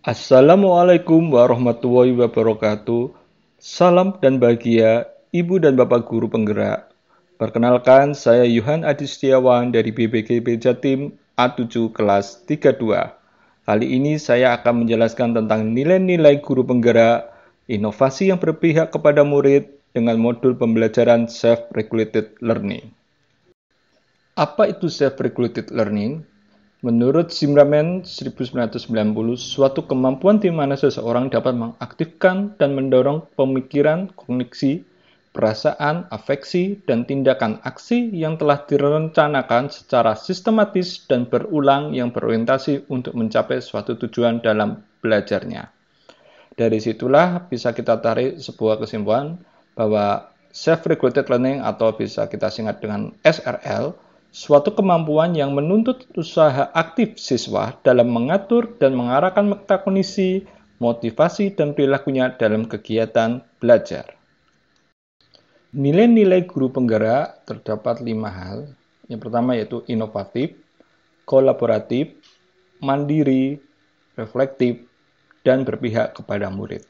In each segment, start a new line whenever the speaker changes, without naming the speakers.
Assalamualaikum warahmatullahi wabarakatuh. Salam dan bahagia Ibu dan Bapak Guru Penggerak. Perkenalkan, saya Yohan Adi Setiawan dari BPGB Jatim A7 kelas 32. Kali ini saya akan menjelaskan tentang nilai-nilai guru penggerak, inovasi yang berpihak kepada murid dengan modul pembelajaran self-regulated learning. Apa itu self-regulated learning? Menurut Zimmerman 1990, suatu kemampuan di mana seseorang dapat mengaktifkan dan mendorong pemikiran, kognisi, perasaan, afeksi, dan tindakan aksi yang telah direncanakan secara sistematis dan berulang yang berorientasi untuk mencapai suatu tujuan dalam belajarnya. Dari situlah bisa kita tarik sebuah kesimpulan bahwa self-regulated learning atau bisa kita singkat dengan SRL, suatu kemampuan yang menuntut usaha aktif siswa dalam mengatur dan mengarahkan metakognisi, motivasi, dan perilakunya dalam kegiatan belajar. Nilai-nilai guru penggerak terdapat 5 hal. Yang pertama yaitu inovatif, kolaboratif, mandiri, reflektif, dan berpihak kepada murid.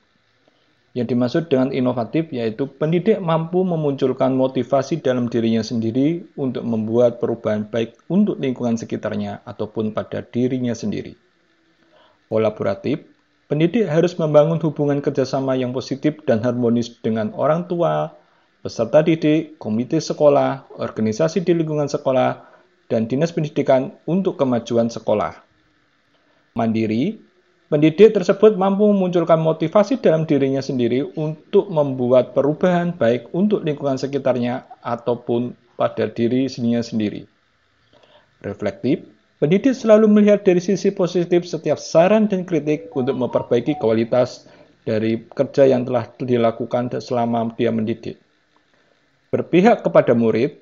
Yang dimaksud dengan inovatif yaitu pendidik mampu memunculkan motivasi dalam dirinya sendiri untuk membuat perubahan baik untuk lingkungan sekitarnya ataupun pada dirinya sendiri. Kolaboratif, pendidik harus membangun hubungan kerjasama yang positif dan harmonis dengan orang tua, peserta didik, komite sekolah, organisasi di lingkungan sekolah, dan dinas pendidikan untuk kemajuan sekolah. Mandiri, pendidik tersebut mampu memunculkan motivasi dalam dirinya sendiri untuk membuat perubahan baik untuk lingkungan sekitarnya ataupun pada dirinya sendiri. Reflektif, pendidik selalu melihat dari sisi positif setiap saran dan kritik untuk memperbaiki kualitas dari kerja yang telah dilakukan selama dia mendidik. Berpihak kepada murid,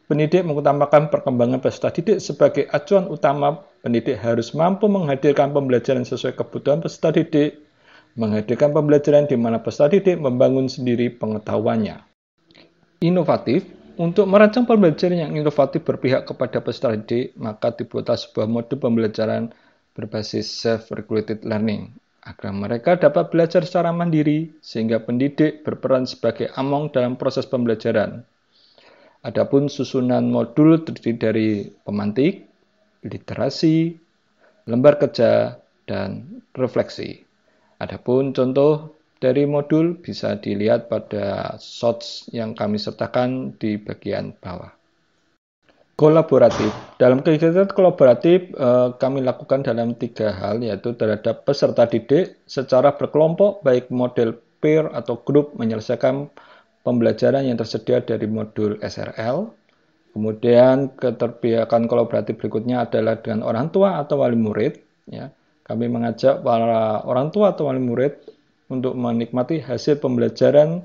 pendidik mengutamakan perkembangan peserta didik sebagai acuan utama. Pendidik harus mampu menghadirkan pembelajaran sesuai kebutuhan peserta didik, menghadirkan pembelajaran di mana peserta didik membangun sendiri pengetahuannya. Inovatif, untuk merancang pembelajaran yang inovatif berpihak kepada peserta didik, maka dibuatlah sebuah modul pembelajaran berbasis self-regulated learning, agar mereka dapat belajar secara mandiri, sehingga pendidik berperan sebagai among dalam proses pembelajaran. Adapun susunan modul terdiri dari pemantik, literasi, lembar kerja, dan refleksi. Adapun contoh dari modul bisa dilihat pada shots yang kami sertakan di bagian bawah. Kolaboratif. Dalam kegiatan kolaboratif kami lakukan dalam 3 hal, yaitu terhadap peserta didik secara berkelompok, baik model peer atau grup menyelesaikan pembelajaran yang tersedia dari modul SRL. Kemudian keterpihakan kolaboratif berikutnya adalah dengan orang tua atau wali murid. Ya. Kami mengajak para orang tua atau wali murid untuk menikmati hasil pembelajaran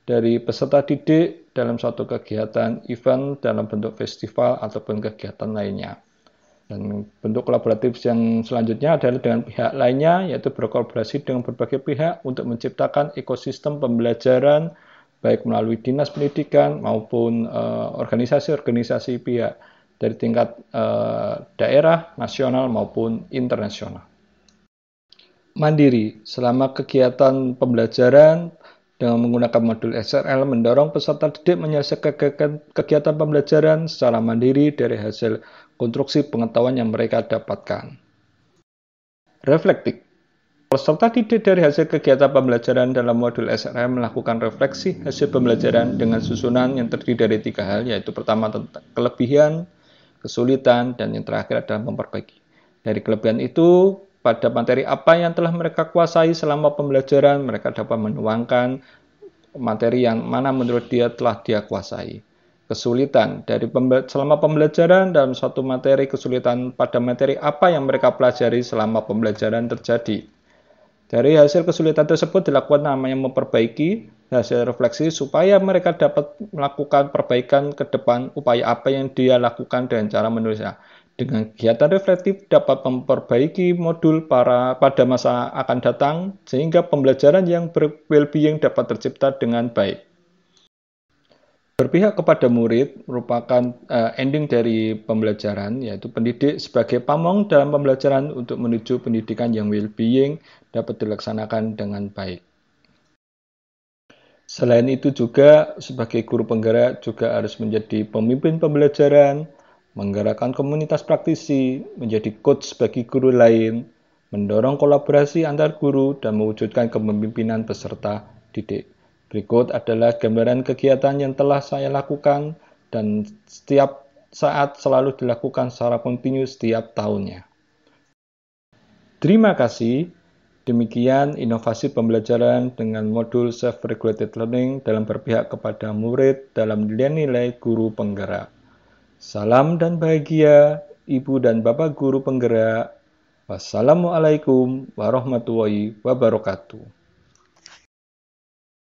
dari peserta didik dalam suatu kegiatan event dalam bentuk festival ataupun kegiatan lainnya. Dan bentuk kolaboratif yang selanjutnya adalah dengan pihak lainnya, yaitu berkolaborasi dengan berbagai pihak untuk menciptakan ekosistem pembelajaran baik melalui dinas pendidikan maupun organisasi-organisasi pihak dari tingkat daerah, nasional maupun internasional. Mandiri, selama kegiatan pembelajaran dengan menggunakan modul SRL mendorong peserta didik menyelesaikan kegiatan pembelajaran secara mandiri dari hasil konstruksi pengetahuan yang mereka dapatkan. Reflektif, peserta didik dari hasil kegiatan pembelajaran dalam modul SRM melakukan refleksi hasil pembelajaran dengan susunan yang terdiri dari 3 hal, yaitu pertama tentang kelebihan, kesulitan, dan yang terakhir adalah memperbaiki. Dari kelebihan itu, pada materi apa yang telah mereka kuasai selama pembelajaran, mereka dapat menuangkan materi yang mana menurut dia telah dia kuasai. Kesulitan, selama pembelajaran dalam suatu materi, kesulitan pada materi apa yang mereka pelajari selama pembelajaran terjadi. Dari hasil kesulitan tersebut dilakukan namanya memperbaiki hasil refleksi supaya mereka dapat melakukan perbaikan ke depan upaya apa yang dia lakukan dengan cara menulisnya. Dengan kegiatan reflektif dapat memperbaiki modul pada masa akan datang sehingga pembelajaran yang well-being dapat tercipta dengan baik. Berpihak kepada murid merupakan ending dari pembelajaran, yaitu pendidik sebagai pamong dalam pembelajaran untuk menuju pendidikan yang well-being dapat dilaksanakan dengan baik. Selain itu juga sebagai guru penggerak juga harus menjadi pemimpin pembelajaran, menggerakkan komunitas praktisi, menjadi coach bagi guru lain, mendorong kolaborasi antar guru, dan mewujudkan kepemimpinan peserta didik. Berikut adalah gambaran kegiatan yang telah saya lakukan dan setiap saat selalu dilakukan secara kontinu setiap tahunnya. Terima kasih. Demikian inovasi pembelajaran dengan modul self-regulated learning dalam berpihak kepada murid dalam nilai-nilai guru penggerak. Salam dan bahagia, Ibu dan Bapak guru penggerak. Wassalamualaikum warahmatullahi wabarakatuh.